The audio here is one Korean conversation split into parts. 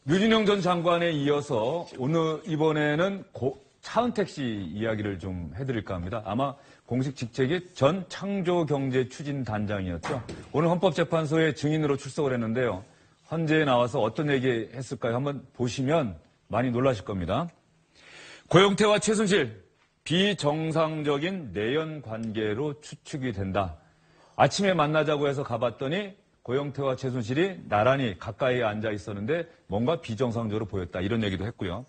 류진영 전 장관에 이어서 이번에는 차은택 씨 이야기를 좀 해드릴까 합니다. 아마 공식 직책이 전 창조경제추진단장이었죠. 오늘 헌법재판소에 증인으로 출석을 했는데요. 헌재에 나와서 어떤 얘기 했을까요? 한번 보시면 많이 놀라실 겁니다. 고영태와 최순실, 비정상적인 내연 관계로 추측이 된다. 아침에 만나자고 해서 가봤더니 고영태와 최순실이 나란히 가까이 앉아 있었는데 뭔가 비정상적으로 보였다. 이런 얘기도 했고요.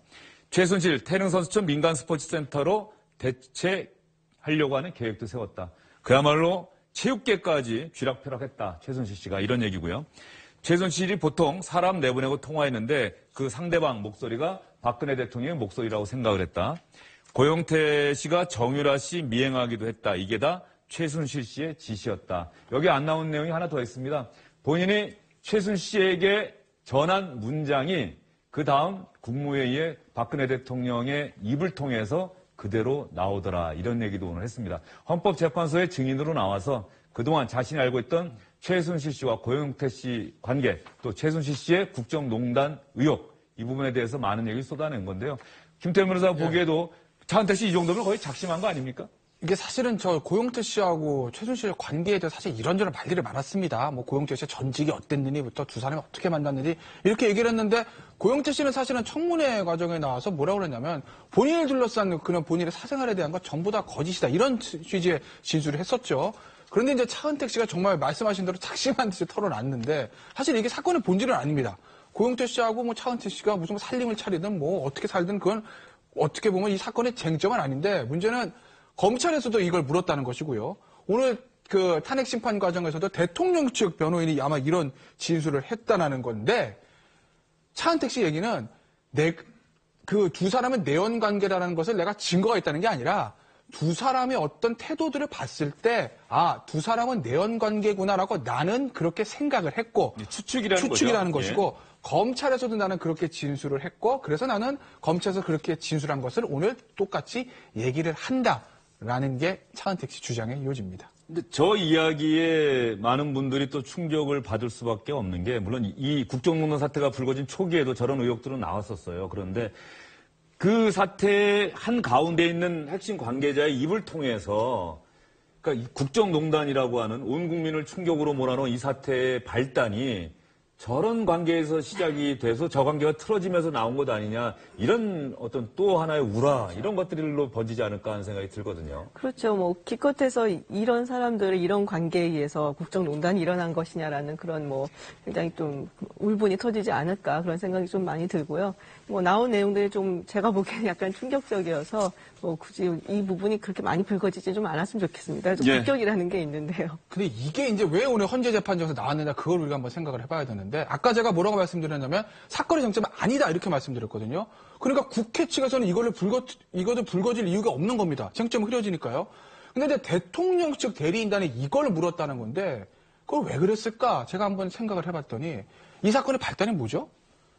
최순실 태릉선수촌 민간스포츠센터로 대체하려고 하는 계획도 세웠다. 그야말로 체육계까지 쥐락펴락했다. 최순실 씨가 이런 얘기고요. 최순실이 보통 사람 내보내고 통화했는데 그 상대방 목소리가 박근혜 대통령의 목소리라고 생각을 했다. 고영태 씨가 정유라 씨 미행하기도 했다. 이게 다 최순실 씨의 지시였다. 여기 안 나온 내용이 하나 더 있습니다. 본인이 최순실 씨에게 전한 문장이 그 다음 국무회의에 박근혜 대통령의 입을 통해서 그대로 나오더라. 이런 얘기도 오늘 했습니다. 헌법재판소의 증인으로 나와서 그동안 자신이 알고 있던 최순실 씨와 고영태 씨 관계, 또 최순실 씨의 국정농단 의혹, 이 부분에 대해서 많은 얘기를 쏟아낸 건데요. 김태현 변호사 보기에도 차은택 씨 이 정도면 거의 작심한 거 아닙니까? 이게 사실은 저 고영태 씨하고 최순실 관계에 대해서 사실 이런저런 말들이 많았습니다. 뭐 고영태 씨의 전직이 어땠느니부터 두 사람이 어떻게 만났는지 이렇게 얘기를 했는데 고영태 씨는 사실은 청문회 과정에 나와서 뭐라고 그랬냐면 본인을 둘러싼 그런 본인의 사생활에 대한 건 전부 다 거짓이다. 이런 취지의 진술을 했었죠. 그런데 이제 차은택 씨가 정말 말씀하신 대로 작심한 듯이 털어놨는데 사실 이게 사건의 본질은 아닙니다. 고영태 씨하고 뭐 차은택 씨가 무슨 살림을 차리든 뭐 어떻게 살든 그건 어떻게 보면 이 사건의 쟁점은 아닌데 문제는 검찰에서도 이걸 물었다는 것이고요. 오늘 그 탄핵 심판 과정에서도 대통령 측 변호인이 아마 이런 진술을 했다는 건데 차은택 씨 얘기는 그 두 사람의 내연 관계라는 것을 내가 증거가 있다는 게 아니라 두 사람의 어떤 태도들을 봤을 때 두 사람은 내연 관계구나라고 나는 그렇게 생각을 했고 추측이라는 것이고 예. 검찰에서도 나는 그렇게 진술을 했고 그래서 나는 검찰에서 그렇게 진술한 것을 오늘 똑같이 얘기를 한다라는 게 차은택 씨 주장의 요지입니다. 근데 저 이야기에 많은 분들이 또 충격을 받을 수밖에 없는 게 물론 이 국정농단 사태가 불거진 초기에도 저런 의혹들은 나왔었어요. 그런데 그 사태의 한 가운데 있는 핵심 관계자의 입을 통해서 그러니까 이 국정농단이라고 하는 온 국민을 충격으로 몰아넣은 이 사태의 발단이 저런 관계에서 시작이 돼서 저 관계가 틀어지면서 나온 것 아니냐 이런 어떤 또 하나의 우라 이런 것들로 번지지 않을까 하는 생각이 들거든요. 그렇죠. 뭐 기껏해서 이런 사람들의 이런 관계에 의해서 국정농단이 일어난 것이냐라는 그런 뭐 굉장히 좀 울분이 터지지 않을까 그런 생각이 좀 많이 들고요. 뭐 나온 내용들이 좀 제가 보기에는 약간 충격적이어서 뭐 굳이 이 부분이 그렇게 많이 불거지지 좀 않았으면 좋겠습니다. 좀 국격이라는 게 있는데요. 근데 이게 이제 왜 오늘 헌재 재판정에서 나왔느냐 그걸 우리가 한번 생각을 해봐야 되는데 아까 제가 뭐라고 말씀드렸냐면 사건의 정점은 아니다 이렇게 말씀드렸거든요. 그러니까 국회 측에서는 이거를 불거질 이유가 없는 겁니다. 쟁점이 흐려지니까요. 근데 이제 대통령 측 대리인단이 이걸 물었다는 건데 그걸 왜 그랬을까 제가 한번 생각을 해봤더니 이 사건의 발단이 뭐죠?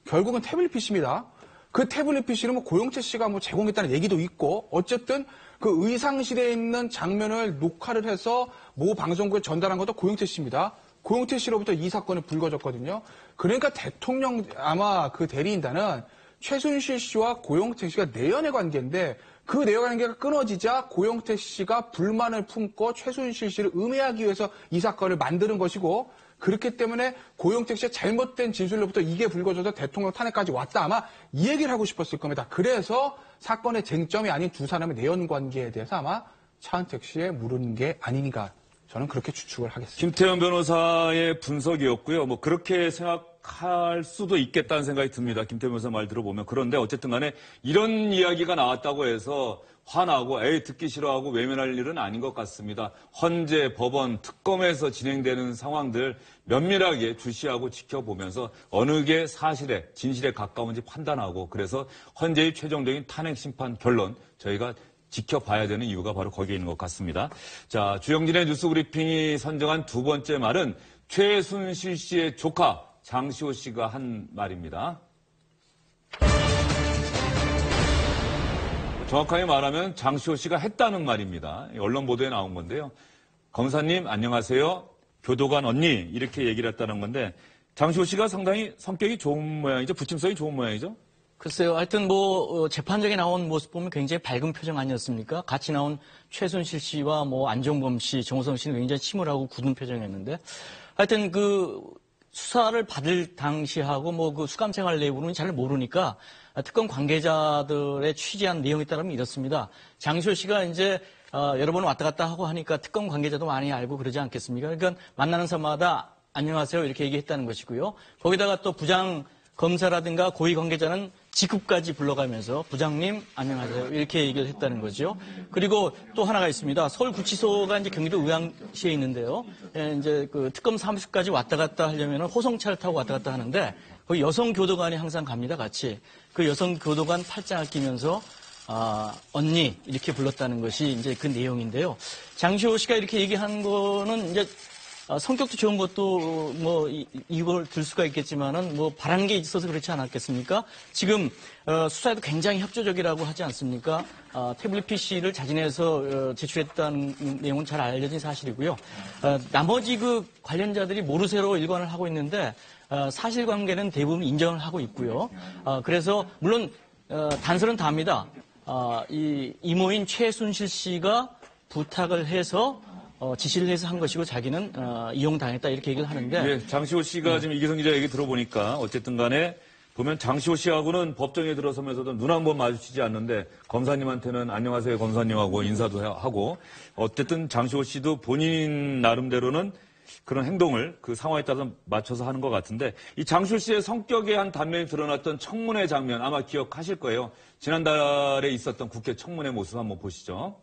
결국은 태블릿 PC입니다. 그 태블릿 PC는 뭐 고영태 씨가 뭐 제공했다는 얘기도 있고 어쨌든 그 의상실에 있는 장면을 녹화를 해서 모 방송국에 전달한 것도 고영태 씨입니다. 고영태 씨로부터 이 사건이 불거졌거든요. 그러니까 대통령 아마 그 대리인단은 최순실 씨와 고영태 씨가 내연의 관계인데 그 내연의 관계가 끊어지자 고영태 씨가 불만을 품고 최순실 씨를 음해하기 위해서 이 사건을 만드는 것이고 그렇기 때문에 고영태 씨의 잘못된 진술로부터 이게 불거져서 대통령 탄핵까지 왔다. 아마 이 얘기를 하고 싶었을 겁니다. 그래서 사건의 쟁점이 아닌 두 사람의 내연 관계에 대해서 아마 차은택 씨에 물은 게 아닌가. 저는 그렇게 추측을 하겠습니다. 김태현 변호사의 분석이었고요. 뭐 그렇게 생각할 수도 있겠다는 생각이 듭니다. 김태현 변호사 말 들어보면. 그런데 어쨌든 간에 이런 이야기가 나왔다고 해서 화나고 듣기 싫어하고 외면할 일은 아닌 것 같습니다. 헌재, 법원, 특검에서 진행되는 상황들 면밀하게 주시하고 지켜보면서 어느 게 사실에, 진실에 가까운지 판단하고 그래서 헌재의 최종적인 탄핵 심판 결론 저희가 지켜봐야 되는 이유가 바로 거기에 있는 것 같습니다. 자, 주영진의 뉴스 브리핑이 선정한 두 번째 말은 최순실 씨의 조카 장시호 씨가 한 말입니다. 정확하게 말하면 장시호 씨가 했다는 말입니다. 언론 보도에 나온 건데요. 검사님 안녕하세요. 교도관 언니 이렇게 얘기를 했다는 건데 장시호 씨가 상당히 성격이 좋은 모양이죠. 부침성이 좋은 모양이죠. 글쎄요. 하여튼 뭐 재판장에 나온 모습 보면 굉장히 밝은 표정 아니었습니까? 같이 나온 최순실 씨와 뭐 안종범 씨, 정호성 씨는 굉장히 침울하고 굳은 표정이었는데 하여튼 그 수사를 받을 당시하고 뭐 그 수감 생활 내부는 잘 모르니까 특검 관계자들의 취재한 내용에 따르면 이렇습니다. 장시호 씨가 이제 여러 번 왔다 갔다 하고 하니까 특검 관계자도 많이 알고 그러지 않겠습니까? 그러니까 만나는 사람마다 안녕하세요 이렇게 얘기했다는 것이고요. 거기다가 또 부장 검사라든가 고위 관계자는 직급까지 불러가면서 부장님 안녕하세요 이렇게 얘기를 했다는 거죠. 그리고 또 하나가 있습니다. 서울구치소가 이제 경기도 의왕시에 있는데요. 이제 그 특검 사무실까지 왔다 갔다 하려면 호송차를 타고 왔다 갔다 하는데 거기 여성 교도관이 항상 갑니다. 같이 그 여성 교도관 팔짱을 끼면서 언니 이렇게 불렀다는 것이 이제 그 내용인데요. 장시호 씨가 이렇게 얘기한 거는 이제 성격도 좋은 것도 뭐 이걸 들 수가 있겠지만은 뭐 바라는 게 있어서 그렇지 않았겠습니까? 지금 수사에도 굉장히 협조적이라고 하지 않습니까? 태블릿 PC를 자진해서 제출했다는 내용은 잘 알려진 사실이고요. 나머지 그 관련자들이 모르쇠로 일관을 하고 있는데 사실관계는 대부분 인정을 하고 있고요. 그래서 물론 단서는 답니다. 이 이모인 최순실 씨가 부탁을 해서 지시를 해서 한 것이고 자기는 이용당했다 이렇게 얘기를 하는데 네, 장시호 씨가 지금 이기성 기자 얘기 들어보니까 어쨌든 간에 보면 장시호 씨하고는 법정에 들어서면서도 눈 한 번 마주치지 않는데 검사님한테는 안녕하세요 검사님하고 인사도 하고 어쨌든 장시호 씨도 본인 나름대로는 그런 행동을 그 상황에 따라서 맞춰서 하는 것 같은데 이 장시호 씨의 성격의 한 단면이 드러났던 청문회 장면 아마 기억하실 거예요. 지난달에 있었던 국회 청문회 모습 한번 보시죠.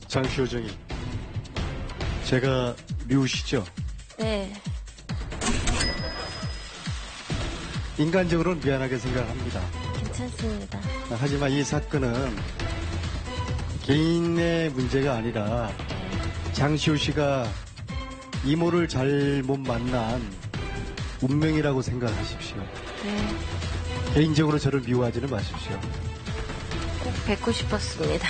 장시호 증인, 제가 미우시죠? 네. 인간적으로는 미안하게 생각합니다. 괜찮습니다. 하지만 이 사건은 개인의 문제가 아니라 장시호 씨가 이모를 잘못 만난 운명이라고 생각하십시오. 네. 개인적으로 저를 미워하지는 마십시오. 꼭 뵙고 싶었습니다.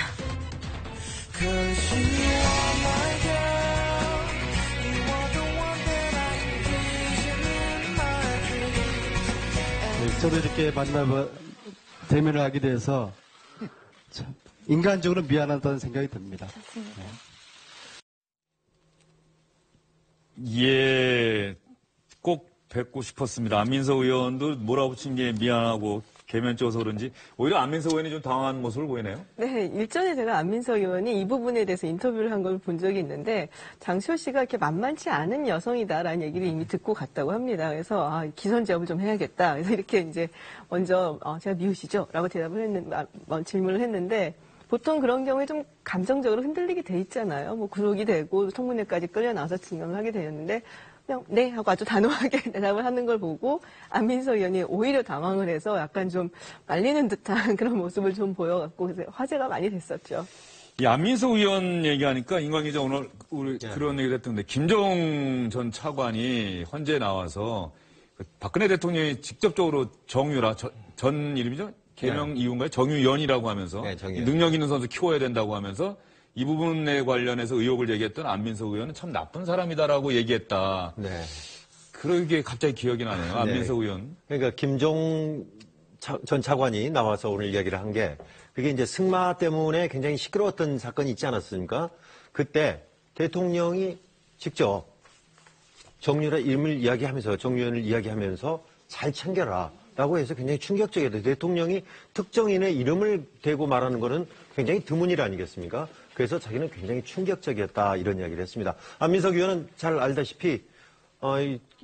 저도 이렇게 대면을 하게 돼서 참 인간적으로 미안하다는 생각이 듭니다. 예, 꼭 뵙고 싶었습니다. 안민석 의원도 몰아붙인 게 미안하고 개면 쪄서 그런지 오히려 안민석 의원이 좀 당황한 모습을 보이네요. 네, 일전에 제가 안민석 의원이 이 부분에 대해서 인터뷰를 한 걸 본 적이 있는데 장시호 씨가 이렇게 만만치 않은 여성이다라는 얘기를 이미 듣고 갔다고 합니다. 그래서 기선제압을 좀 해야겠다. 그래서 이렇게 이제 먼저 제가 미우시죠?라고 대답을 질문을 했는데 보통 그런 경우에 좀 감정적으로 흔들리게 돼 있잖아요. 뭐 구속이 되고 청문회까지 끌려 나와서 증언을 하게 되었는데 그냥 네 하고 아주 단호하게 대답을 하는 걸 보고 안민석 의원이 오히려 당황을 해서 약간 좀 말리는 듯한 그런 모습을 좀 보여갖고 그래서 화제가 많이 됐었죠. 이 안민석 의원 얘기하니까 인광 기자 오늘 우리 그런 얘기를 했던데 김종 전 차관이 헌재에 나와서 박근혜 대통령이 직접적으로 정유라 전 이름이죠? 개명 이유인가요? 정유연이라고 하면서 네, 능력 있는 선수 키워야 된다고 하면서 이 부분에 관련해서 의혹을 제기했던 안민석 의원은 참 나쁜 사람이다라고 얘기했다. 네. 그러게 갑자기 기억이 나네요. 안민석 네. 의원. 그러니까 김종 전 차관이 나와서 오늘 이야기를 한 게 그게 이제 승마 때문에 굉장히 시끄러웠던 사건이 있지 않았습니까? 그때 대통령이 직접 정유라 이름을 이야기하면서 정유연을 이야기하면서 잘 챙겨라. 라고 해서 굉장히 충격적이었어요. 대통령이 특정인의 이름을 대고 말하는 거는 굉장히 드문 일 아니겠습니까? 그래서 자기는 굉장히 충격적이었다 이런 이야기를 했습니다. 안민석 의원은 잘 알다시피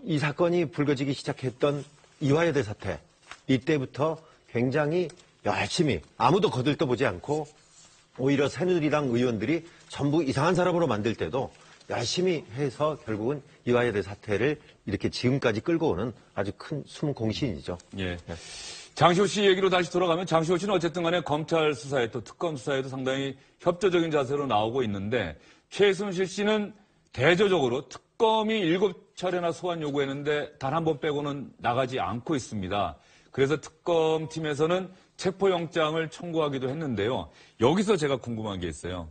이 사건이 불거지기 시작했던 이화여대 사태 이때부터 굉장히 열심히 아무도 거들떠보지 않고 오히려 새누리당 의원들이 전부 이상한 사람으로 만들 때도 열심히 해서 결국은 이화여대 사태를 이렇게 지금까지 끌고 오는 아주 큰 숨은 공신이죠. 예. 장시호 씨 얘기로 다시 돌아가면 장시호 씨는 어쨌든 간에 검찰 수사에 또 특검 수사에도 상당히 협조적인 자세로 나오고 있는데 최순실 씨는 대조적으로 특검이 7차례나 소환 요구했는데 단 한 번 빼고는 나가지 않고 있습니다. 그래서 특검팀에서는 체포영장을 청구하기도 했는데요. 여기서 제가 궁금한 게 있어요.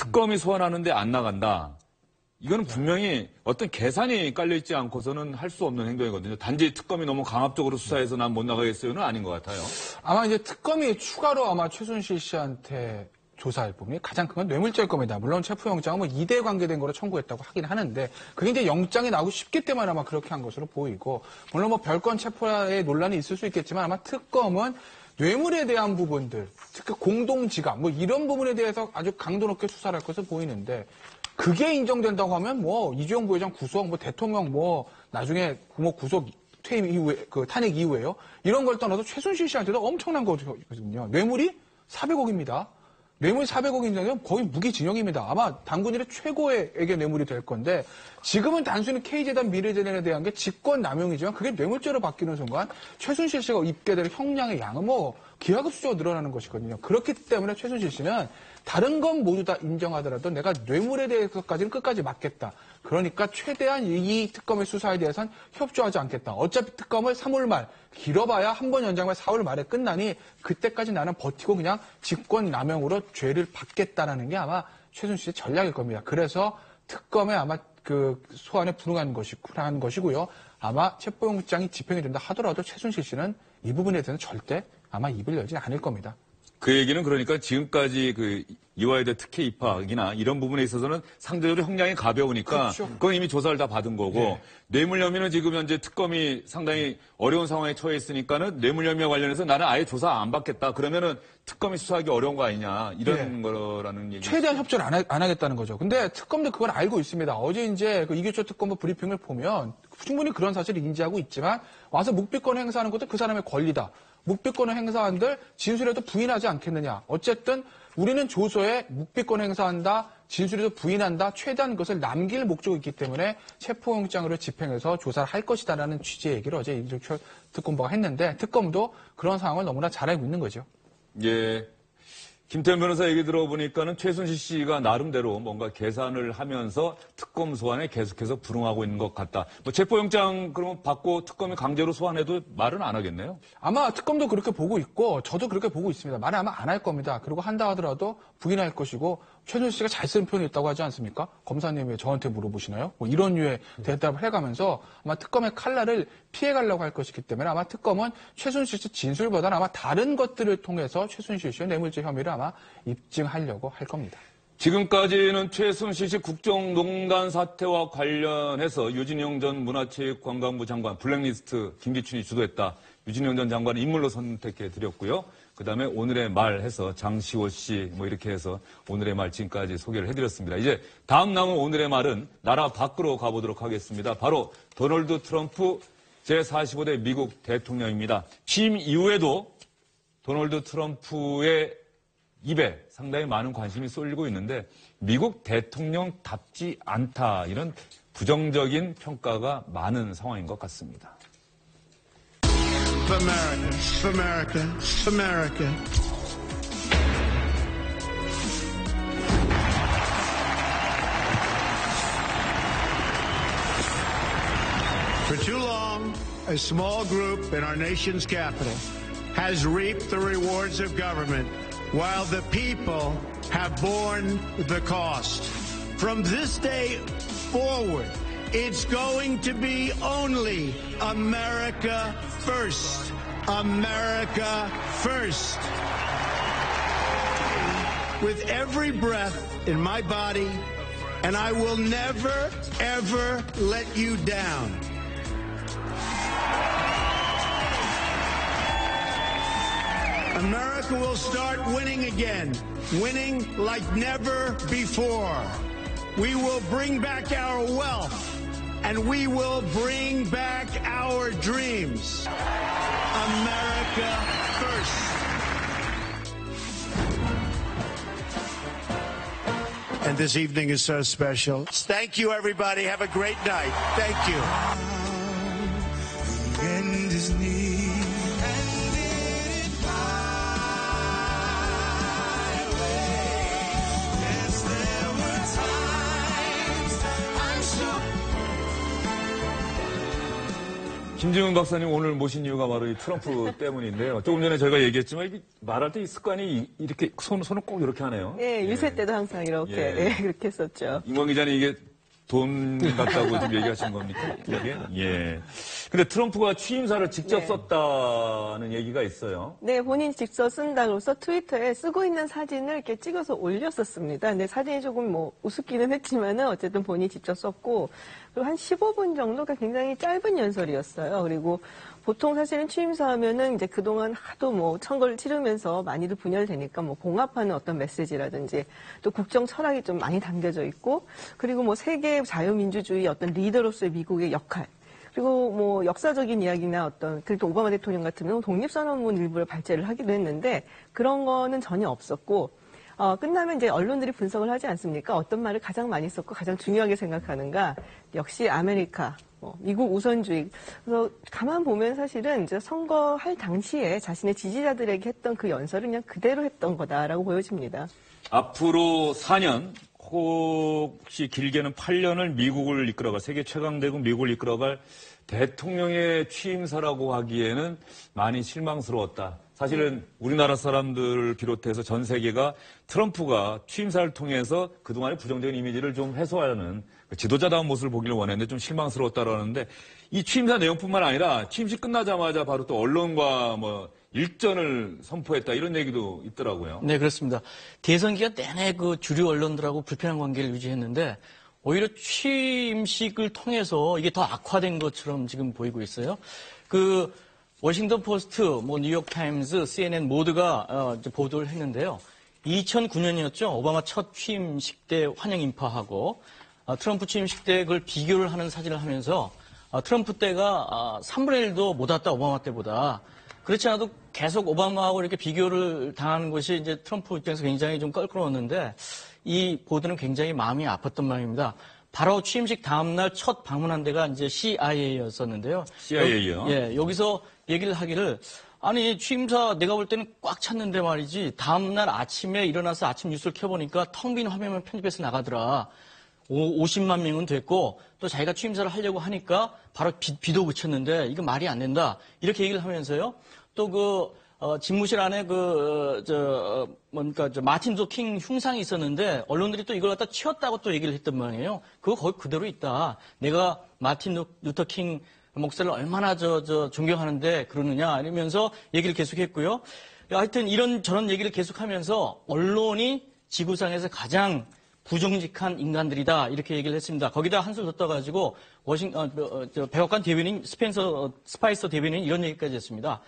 특검이 소환하는데 안 나간다. 이거는 분명히 어떤 계산이 깔려있지 않고서는 할 수 없는 행동이거든요. 단지 특검이 너무 강압적으로 수사해서 난 못 나가겠어요는 아닌 것 같아요. 아마 이제 특검이 추가로 아마 최순실 씨한테 조사할 부분이 가장 큰 건 뇌물죄일 겁니다. 물론 체포영장은 뭐 이대 관계된 거로 청구했다고 하긴 하는데 그게 이제 영장이 나오고 쉽기 때문에 아마 그렇게 한 것으로 보이고 물론 뭐 별건 체포에 논란이 있을 수 있겠지만 아마 특검은 뇌물에 대한 부분들, 특히 공동지갑 뭐 이런 부분에 대해서 아주 강도 높게 수사를 할 것으로 보이는데 그게 인정된다고 하면 뭐 이재용 부회장 구속, 뭐 대통령 뭐 나중에 뭐 구속 퇴임 이후에 그 탄핵 이후에요. 이런 걸 떠나서 최순실 씨한테도 엄청난 거거든요. 뇌물이 400억입니다. 뇌물이 400억이면 거의 무기징역입니다. 아마 당군일의 최고액의 뇌물이 될 건데 지금은 단순히 K재단 미래재단에 대한 게 직권남용이지만 그게 뇌물죄로 바뀌는 순간 최순실 씨가 입게 될 형량의 양은 뭐 기하급수적으로 늘어나는 것이거든요. 그렇기 때문에 최순실 씨는 다른 건 모두 다 인정하더라도 내가 뇌물에 대해서까지는 끝까지 막겠다. 그러니까 최대한 이 특검의 수사에 대해서는 협조하지 않겠다. 어차피 특검을 3월 말, 길어봐야 한 번 연장하면 4월 말에 끝나니 그때까지 나는 버티고 그냥 직권남용으로 죄를 받겠다라는 게 아마 최순실의 전략일 겁니다. 그래서 특검에 아마 그 소환에 불응한 것이고요. 아마 체포영장이 집행이 된다 하더라도 최순실 씨는 이 부분에 대해서는 절대 아마 입을 열지 않을 겁니다. 그 얘기는 그러니까 지금까지 그 이화여대 특혜 입학이나 이런 부분에 있어서는 상대적으로 형량이 가벼우니까 그렇죠. 그건 이미 조사를 다 받은 거고 네. 뇌물 혐의는 지금 현재 특검이 상당히 어려운 상황에 처해 있으니까는 뇌물 혐의와 관련해서 나는 아예 조사 안 받겠다. 그러면은 특검이 수사하기 어려운 거 아니냐 이런 거라는 얘기. 최대한 협조를 안 하겠다는 거죠. 근데 특검도 그걸 알고 있습니다. 어제 이제 그 이규초 특검부 브리핑을 보면 충분히 그런 사실을 인지하고 있지만 와서 묵비권 행사하는 것도 그 사람의 권리다. 묵비권을 행사한들 진술에도 부인하지 않겠느냐. 어쨌든 우리는 조서에 묵비권 행사한다, 진술에도 부인한다, 최대한 그것을 남길 목적이 있기 때문에 체포영장으로 집행해서 조사를 할 것이다라는 취지의 얘기를 어제 이규초 특검부가 했는데 특검도 그런 상황을 너무나 잘 알고 있는 거죠. 예. 김태현 변호사 얘기 들어보니까는 최순실 씨가 나름대로 뭔가 계산을 하면서 특검 소환에 계속해서 불응하고 있는 것 같다. 뭐 체포영장 그러면 받고 특검이 강제로 소환해도 말은 안 하겠네요. 아마 특검도 그렇게 보고 있고 저도 그렇게 보고 있습니다. 말을 아마 안 할 겁니다. 그리고 한다 하더라도 부인할 것이고 최순실 씨가 잘 쓰는 표현이 있다고 하지 않습니까? 검사님이 저한테 물어보시나요? 뭐 이런 류의 대답을 해가면서 아마 특검의 칼날을 피해가려고 할 것이기 때문에 아마 특검은 최순실 씨 진술보다는 아마 다른 것들을 통해서 최순실 씨의 뇌물죄 혐의를 아마 입증하려고 할 겁니다. 지금까지는 최순실 씨 국정농단 사태와 관련해서 유진영 전 문화체육관광부 장관 블랙리스트 김기춘이 주도했다. 유진영 전 장관을 인물로 선택해 드렸고요. 그다음에 오늘의 말 해서 장시호 씨 뭐 이렇게 해서 오늘의 말 지금까지 소개를 해드렸습니다. 이제 다음 남은 오늘의 말은 나라 밖으로 가보도록 하겠습니다. 바로 도널드 트럼프 제45대 미국 대통령입니다. 취임 이후에도 도널드 트럼프의 입에 상당히 많은 관심이 쏠리고 있는데 미국 대통령답지 않다 이런 부정적인 평가가 많은 상황인 것 같습니다. America, America, America. For too long, a small group in our nation's capital has reaped the rewards of government while the people have borne the cost. From this day forward, it's going to be only America first. America first. With every breath in my body, and I will never, ever let you down. America will start winning again, winning like never before. We will bring back our wealth, and we will bring back our dreams. America first. And this evening is so special. Thank you, everybody. Have a great night. Thank you. 김지훈 박사님 오늘 모신 이유가 바로 이 트럼프 때문인데요. 조금 전에 저희가 얘기했지만 이게 말할 때 이 습관이 이렇게 손을 꼭 이렇게 하네요. 예, 유세 때도 항상 이렇게 예. 그렇게 했었죠. 임원 기자는 이게 돈 같다고 지금 얘기하신 겁니까? 이게? 예. 근데 트럼프가 취임사를 직접 네. 썼다는 얘기가 있어요. 네, 본인이 직접 쓴다고서 트위터에 쓰고 있는 사진을 이렇게 찍어서 올렸었습니다. 근데 사진이 조금 뭐 우습기는 했지만은 어쨌든 본인이 직접 썼고, 그리고 한 15분 정도가 굉장히 짧은 연설이었어요. 그리고 보통 사실은 취임사 하면은 이제 그동안 하도 뭐 선거를 치르면서 많이들 분열되니까 뭐 봉합하는 어떤 메시지라든지 또 국정 철학이 좀 많이 담겨져 있고, 그리고 뭐 세계 자유민주주의 어떤 리더로서의 미국의 역할, 그리고 뭐 역사적인 이야기나 어떤, 그래도 오바마 대통령 같은 경우는 독립선언문 일부를 발제를 하기도 했는데 그런 거는 전혀 없었고, 끝나면 이제 언론들이 분석을 하지 않습니까? 어떤 말을 가장 많이 썼고 가장 중요하게 생각하는가? 역시 아메리카, 미국 우선주의. 그래서 가만 보면 사실은 이제 선거할 당시에 자신의 지지자들에게 했던 그 연설을 그냥 그대로 했던 거다라고 보여집니다. 앞으로 4년, 혹시 길게는 8년을 미국을 이끌어갈, 세계 최강대국 미국을 이끌어갈 대통령의 취임사라고 하기에는 많이 실망스러웠다. 사실은 우리나라 사람들을 비롯해서 전 세계가 트럼프가 취임사를 통해서 그동안의 부정적인 이미지를 좀 해소하는 지도자다운 모습을 보기를 원했는데 좀 실망스러웠다라는데, 이 취임사 내용뿐만 아니라 취임식 끝나자마자 바로 또 언론과 뭐 일전을 선포했다 이런 얘기도 있더라고요. 네, 그렇습니다. 대선 기간 내내 그 주류 언론들하고 불편한 관계를 유지했는데 오히려 취임식을 통해서 이게 더 악화된 것처럼 지금 보이고 있어요. 그 워싱턴 포스트, 뭐 뉴욕 타임즈, CNN 모두가 이제 보도를 했는데요. 2009년이었죠. 오바마 첫 취임식 때 환영 인파하고 트럼프 취임식 때 그걸 비교를 하는 사진을 하면서 트럼프 때가 3분의 1도 못 왔다, 오바마 때보다. 그렇지 않아도 계속 오바마하고 이렇게 비교를 당하는 것이 이제 트럼프 입장에서 굉장히 좀 껄끄러웠는데, 이 보도는 굉장히 마음이 아팠던 모양입니다. 바로 취임식 다음날 첫 방문한 데가 이제 CIA였었는데요. CIA요? 예, 여기서 얘기를 하기를, 아니, 취임사 내가 볼 때는 꽉 찼는데 말이지, 다음날 아침에 일어나서 아침 뉴스를 켜보니까 텅 빈 화면만 편집해서 나가더라. 50만 명은 됐고, 또 자기가 취임사를 하려고 하니까 바로 비도 그쳤는데 이거 말이 안 된다. 이렇게 얘기를 하면서요. 또 집무실 안에 마틴 루터 킹 흉상이 있었는데 언론들이 또 이걸 갖다 치웠다고 또 얘기를 했단 말이에요. 그거 거기 그대로 있다. 내가 마틴 루터 킹 목사를 얼마나 존경하는데 그러느냐 이러면서 얘기를 계속했고요. 하여튼 이런 저런 얘기를 계속하면서 언론이 지구상에서 가장 부정직한 인간들이다 이렇게 얘기를 했습니다. 거기다 한술 더 떠가지고 백악관 대변인 스파이서 대변인 이런 얘기까지 했습니다.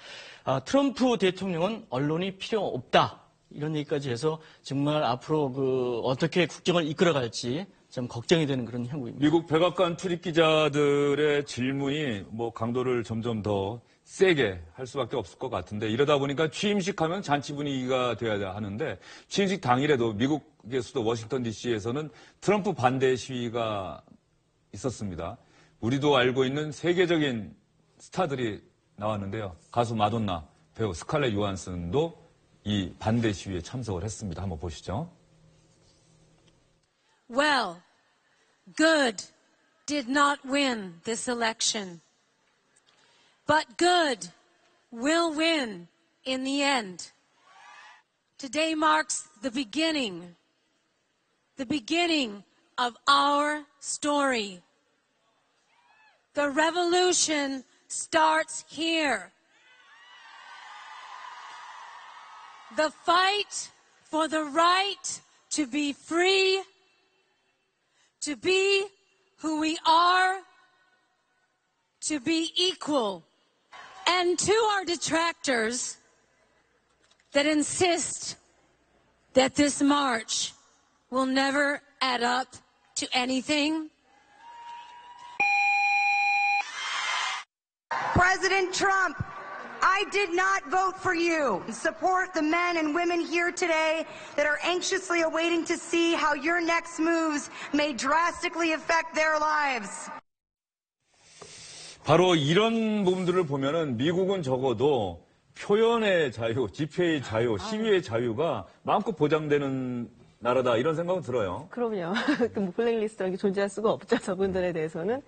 트럼프 대통령은 언론이 필요 없다 이런 얘기까지 해서 정말 앞으로 어떻게 국정을 이끌어갈지 좀 걱정이 되는 그런 형국입니다. 미국 백악관 출입 기자들의 질문이 뭐 강도를 점점 더 세게 할 수밖에 없을 것 같은데, 이러다 보니까 취임식 하면 잔치 분위기가 돼야 하는데, 취임식 당일에도 미국의 수도 워싱턴 DC에서는 트럼프 반대 시위가 있었습니다. 우리도 알고 있는 세계적인 스타들이 나왔는데요. 가수 마돈나, 배우 스칼렛 요한슨도 이 반대 시위에 참석을 했습니다. 한번 보시죠. Well, good did not win this election. But good will win in the end. Today marks the beginning of our story. The revolution starts here. The fight for the right to be free, to be who we are, to be equal. And to our detractors that insist that this march will never add up to anything. President Trump, I did not vote for you. Support the men and women here today that are anxiously awaiting to see how your next moves may drastically affect their lives. 바로 이런 부분들을 보면은 미국은 적어도 표현의 자유, 집회의 자유, 시위의 자유가 마음껏 보장되는 나라다 이런 생각은 들어요. 그럼요. 뭐 블랙리스트라는 게 존재할 수가 없죠. 저분들에 대해서는.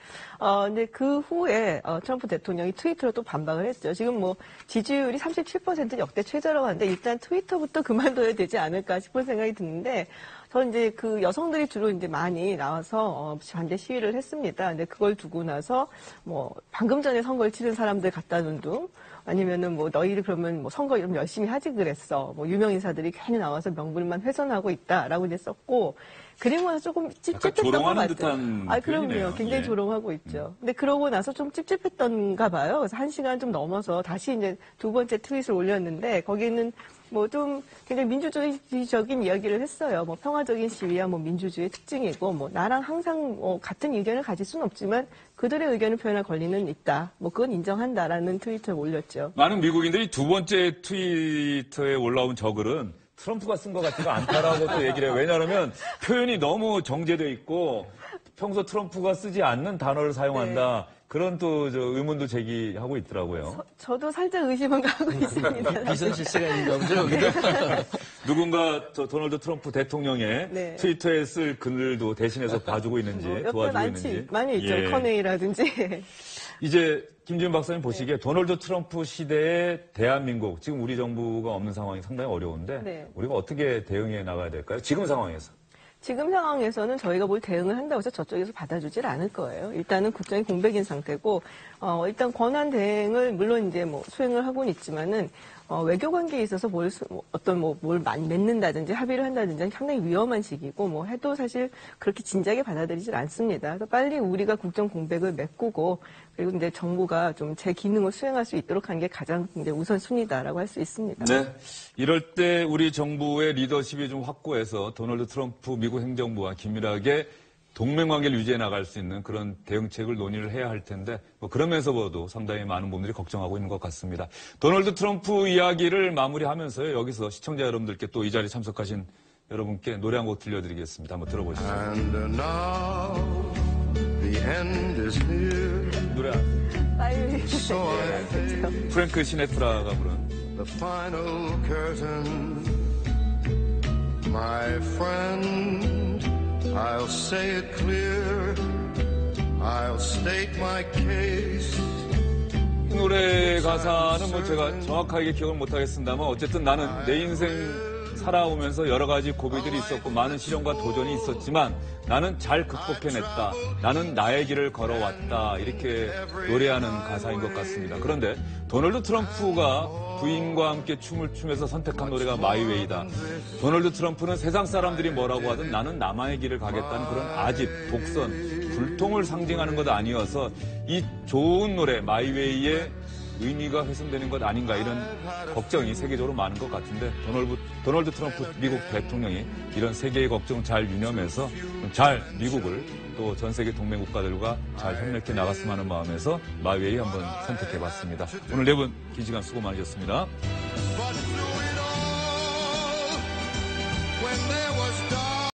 근데 그 후에 트럼프 대통령이 트위터로 또 반박을 했죠. 지금 뭐 지지율이 37% 역대 최저라고 하는데 일단 트위터부터 그만둬야 되지 않을까 싶은 생각이 드는데 저는 이제 그 여성들이 주로 이제 많이 나와서 반대 시위를 했습니다. 근데 그걸 두고 나서 뭐 방금 전에 선거를 치른 사람들 갖다 놓은 둥 아니면은 뭐 너희를 그러면 뭐 선거 좀 열심히 하지 그랬어. 뭐 유명 인사들이 괜히 나와서 명분만 훼손하고 있다라고 이제 썼고 그리고 나서 조금 찝찝했던 것 같아요. 듯한 그럼요. 표현이네요. 굉장히 예. 조롱하고 있죠. 근데 그러고 나서 좀 찝찝했던가 봐요. 그래서 1시간 좀 넘어서 다시 이제 두 번째 트윗을 올렸는데 거기는 뭐 좀 굉장히 민주주의적인 이야기를 했어요. 뭐 평화적인 시위야 뭐 민주주의의 특징이고 뭐 나랑 항상 같은 의견을 가질 수는 없지만 그들의 의견을 표현할 권리는 있다. 뭐 그건 인정한다라는 트위터를 올렸죠. 많은 미국인들이 두 번째 트위터에 올라온 저 글은 트럼프가 쓴 것 같지가 않다라고 또 얘기를 해요. 왜냐하면 표현이 너무 정제돼 있고 평소 트럼프가 쓰지 않는 단어를 사용한다. 네. 그런 또 저 의문도 제기하고 있더라고요. 저도 살짝 의심은 가고 있습니다. 비선 실세가 있는가 보죠, 여기도. 누군가 저 도널드 트럼프 대통령의 네. 트위터에 쓸 글도 대신해서 봐주고 있는지 옆에 도와주고 있는지. 많이 있죠. 예. 커네이라든지. 이제 김지훈 박사님 보시기에 도널드 트럼프 시대의 대한민국, 지금 우리 정부가 없는 상황이 상당히 어려운데 네. 우리가 어떻게 대응해 나가야 될까요? 지금 상황에서. 지금 상황에서는 저희가 뭘 대응을 한다고 해서 저쪽에서 받아주질 않을 거예요. 일단은 국정이 공백인 상태고, 일단 권한 대행을 물론 이제 뭐 수행을 하고는 있지만은, 외교 관계에 있어서 뭘 맺는다든지 합의를 한다든지 상당히 위험한 시기고, 뭐 해도 사실 그렇게 진작에 받아들이질 않습니다. 그래서 빨리 우리가 국정 공백을 메꾸고, 그리고 이제 정부가 좀 제 기능을 수행할 수 있도록 하는 게 가장 이제 우선순위다라고 할 수 있습니다. 네. 이럴 때 우리 정부의 리더십이 좀 확고해서 도널드 트럼프 미국 행정부와 긴밀하게 동맹관계를 유지해 나갈 수 있는 그런 대응책을 논의를 해야 할 텐데 뭐 그러면서도 상당히 많은 분들이 걱정하고 있는 것 같습니다. 도널드 트럼프 이야기를 마무리하면서요. 여기서 시청자 여러분들께 또 이 자리에 참석하신 여러분께 노래 한 곡 들려드리겠습니다. 한번 들어보시죠. And now the end is near. 노래 빨리. So I face 프랭크 시네트라가 부른 the final curtain. My friend, I'll say it clear. I'll state my case. 이 노래 가사는 뭐 제가 정확하게 기억을 못하겠습니다만 어쨌든 나는 내 인생 살아오면서 여러 가지 고비들이 있었고 많은 시련과 도전이 있었지만 나는 잘 극복해냈다. 나는 나의 길을 걸어왔다. 이렇게 노래하는 가사인 것 같습니다. 그런데 도널드 트럼프가 부인과 함께 춤을 추면서 선택한 노래가 마이웨이다. 도널드 트럼프는 세상 사람들이 뭐라고 하든 나는 나만의 길을 가겠다는 그런 아집, 독선, 불통을 상징하는 것 아니어서 이 좋은 노래 마이웨이의 의미가 훼손되는 것 아닌가 이런 걱정이 세계적으로 많은 것 같은데 도널드 트럼프 미국 대통령이 이런 세계의 걱정 잘 유념해서 잘 미국을 또 전 세계 동맹 국가들과 잘 협력해 나갔으면 하는 마음에서 마이웨이 한번 선택해봤습니다. 오늘 네 분 긴 시간 수고 많으셨습니다. But through it all, when there was dark